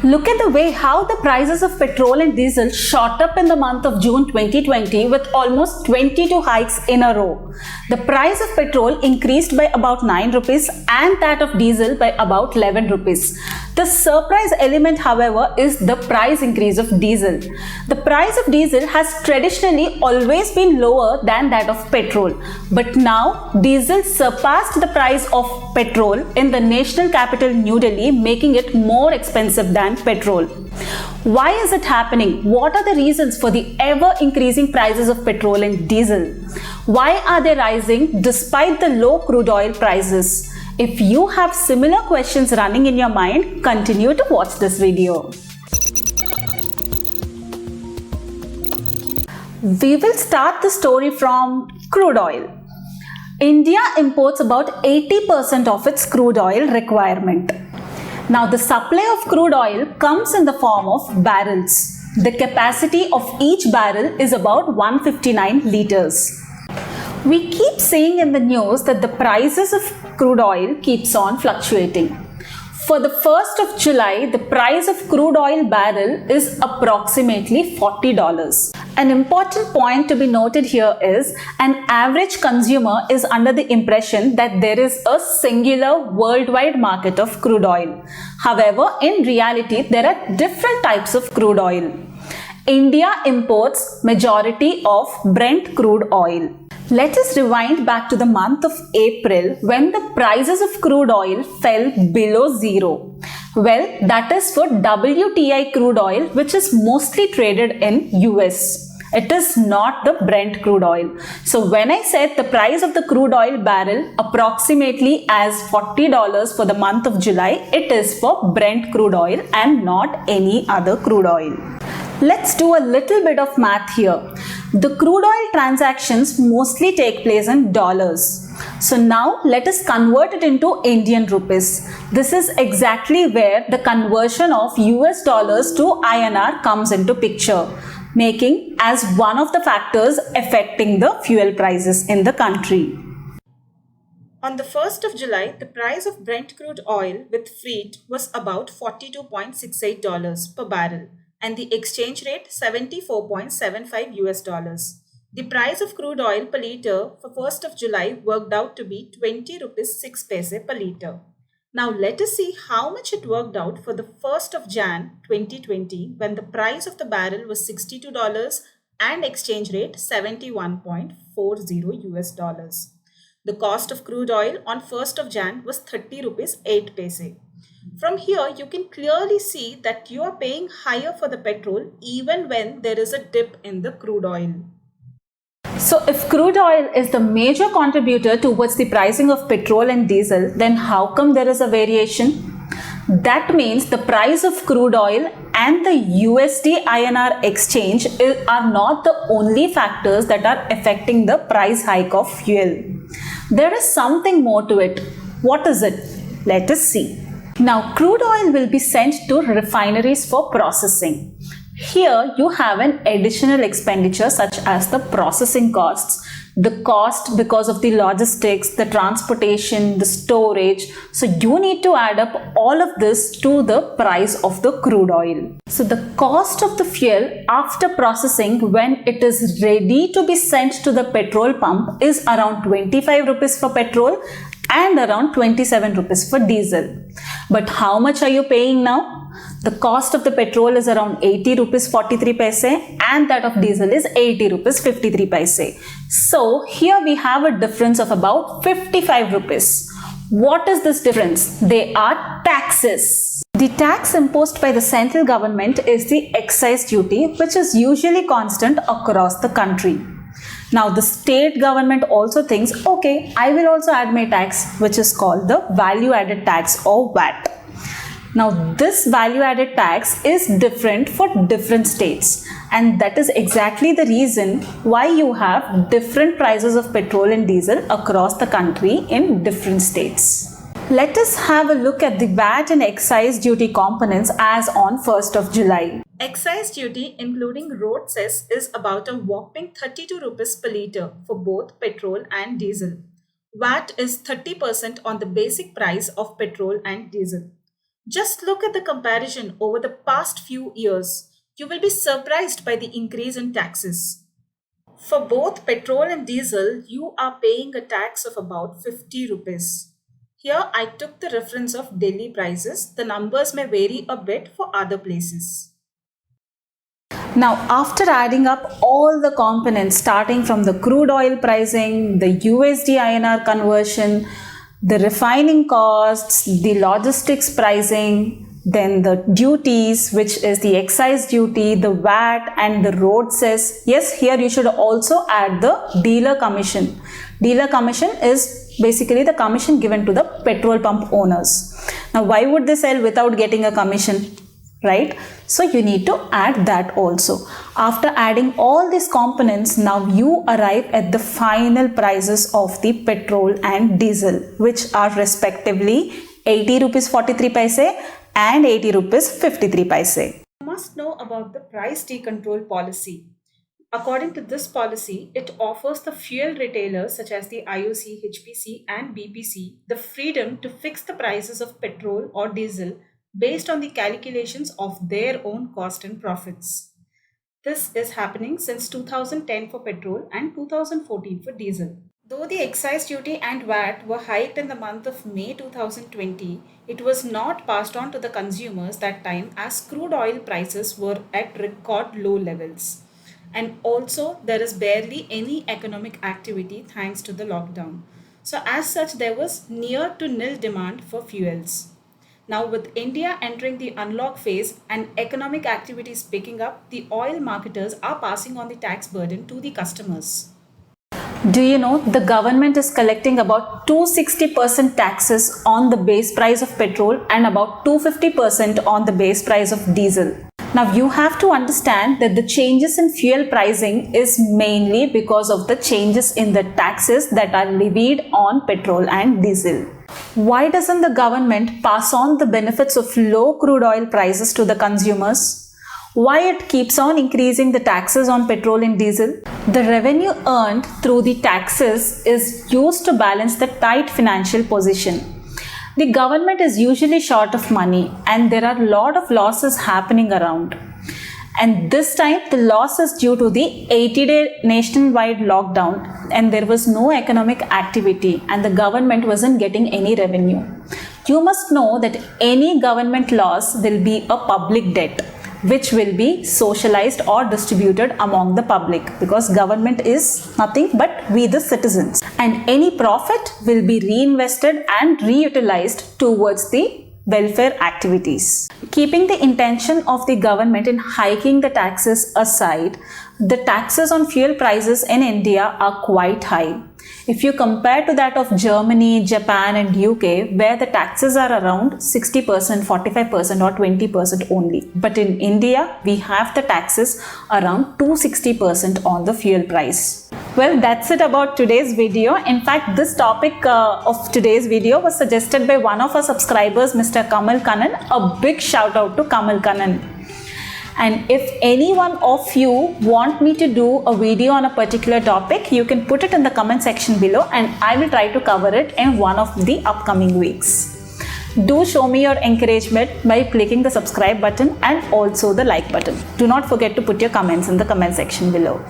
Look at the way how the prices of petrol and diesel shot up in the month of June 2020 with almost 22 hikes in a row. The price of petrol increased by about 9 rupees and that of diesel by about 11 rupees. The surprise element, however, is the price increase of diesel. The price of diesel has traditionally always been lower than that of petrol, but now diesel surpassed the price of petrol in the national capital New Delhi, making it more expensive than petrol. Why is it happening? What are the reasons for the ever increasing prices of petrol and diesel? Why are they rising despite the low crude oil prices? If you have similar questions running in your mind, continue to watch this video. We will start the story from crude oil. India imports about 80% of its crude oil requirement. Now, the supply of crude oil comes in the form of barrels. The capacity of each barrel is about 159 liters. We keep seeing in the news that the prices of crude oil keeps on fluctuating. For the 1st of July, the price of crude oil barrel is approximately $40. An important point to be noted here is an average consumer is under the impression that there is a singular worldwide market of crude oil. However, in reality, there are different types of crude oil. India imports majority of Brent crude oil. Let us rewind back to the month of April when the prices of crude oil fell below zero. Well, that is for WTI crude oil, which is mostly traded in US. It is not the Brent crude oil. So when I said the price of the crude oil barrel approximately as $40 for the month of July, it is for Brent crude oil and not any other crude oil. Let's do a little bit of math here. The crude oil transactions mostly take place in dollars. So now let us convert it into Indian rupees. This is exactly where the conversion of US dollars to INR comes into picture, making as one of the factors affecting the fuel prices in the country. On the 1st of July, the price of Brent crude oil with freight was about $42.68 per barrel and the exchange rate 74.75 US dollars. The price of crude oil per liter for 1st of July worked out to be 20 rupees 6 paise per liter. Now let us see how much it worked out for the 1st of Jan 2020 when the price of the barrel was $62 and exchange rate 71.40 US dollars. The cost of crude oil on 1st of Jan was 30 rupees 8 paise. From here, you can clearly see that you are paying higher for the petrol even when there is a dip in the crude oil. So if crude oil is the major contributor towards the pricing of petrol and diesel, then how come there is a variation? That means the price of crude oil and the USD INR exchange are not the only factors that are affecting the price hike of fuel. There is something more to it. What is it? Let us see. Now, crude oil will be sent to refineries for processing. Here, you have an additional expenditure such as the processing costs, the cost because of the logistics, the transportation, the storage. So, you need to add up all of this to the price of the crude oil. So, the cost of the fuel after processing when it is ready to be sent to the petrol pump is around 25 rupees for petrol and around 27 rupees for diesel. But how much are you paying now? The cost of the petrol is around 80 rupees 43 paise and that of diesel is 80 rupees 53 paise. So here we have a difference of about 55 rupees. What is this difference? They are taxes. The tax imposed by the central government is the excise duty, which is usually constant across the country. Now the state government also thinks, okay, I will also add my tax, which is called the value added tax or VAT. Now this value added tax is different for different states, and that is exactly the reason why you have different prices of petrol and diesel across the country in different states. Let us have a look at the VAT and excise duty components as on 1st of July. Excise duty including road cess is about a whopping 32 rupees per litre for both petrol and diesel. VAT is 30% on the basic price of petrol and diesel. Just look at the comparison over the past few years. You will be surprised by the increase in taxes. For both petrol and diesel, you are paying a tax of about 50 rupees. Here I took the reference of Delhi prices. The numbers may vary a bit for other places. Now, after adding up all the components starting from the crude oil pricing, the USD INR conversion, the refining costs, the logistics pricing, then the duties, which is the excise duty, the VAT and the road cess. Yes, here you should also add the dealer commission. Dealer commission is basically the commission given to the petrol pump owners. Now, why would they sell without getting a commission? Right? So you need to add that also. After adding all these components, now you arrive at the final prices of the petrol and diesel, which are respectively 80 rupees 43 paise and 80 rupees 53 paise. You must know about the price decontrol policy. According to this policy, it offers the fuel retailers such as the IOC, HPC and BPC the freedom to fix the prices of petrol or diesel based on the calculations of their own cost and profits. This is happening since 2010 for petrol and 2014 for diesel. Though the excise duty and VAT were hiked in the month of May 2020, it was not passed on to the consumers that time as crude oil prices were at record low levels. And also there is barely any economic activity thanks to the lockdown. So as such, there was near to nil demand for fuels. Now, with India entering the unlock phase and economic activities picking up, the oil marketers are passing on the tax burden to the customers. Do you know the government is collecting about 260% taxes on the base price of petrol and about 250% on the base price of diesel? Now, you have to understand that the changes in fuel pricing is mainly because of the changes in the taxes that are levied on petrol and diesel. Why doesn't the government pass on the benefits of low crude oil prices to the consumers? Why it keeps on increasing the taxes on petrol and diesel? The revenue earned through the taxes is used to balance the tight financial position. The government is usually short of money and there are a lot of losses happening around. And this time the loss is due to the 80-day nationwide lockdown and there was no economic activity and the government wasn't getting any revenue. You must know that any government loss will be a public debt which will be socialized or distributed among the public because government is nothing but we the citizens, and any profit will be reinvested and reutilized towards the welfare activities. Keeping the intention of the government in hiking the taxes aside, the taxes on fuel prices in India are quite high. If you compare to that of Germany, Japan and UK, where the taxes are around 60%, 45% or 20% only. But in India, we have the taxes around 260% on the fuel price. Well, that's it about today's video. In fact, this topic of today's video was suggested by one of our subscribers, Mr. Kamal Kannan. A big shout out to Kamal Kannan. And if any one of you want me to do a video on a particular topic, you can put it in the comment section below and I will try to cover it in one of the upcoming weeks. Do show me your encouragement by clicking the subscribe button and also the like button. Do not forget to put your comments in the comment section below.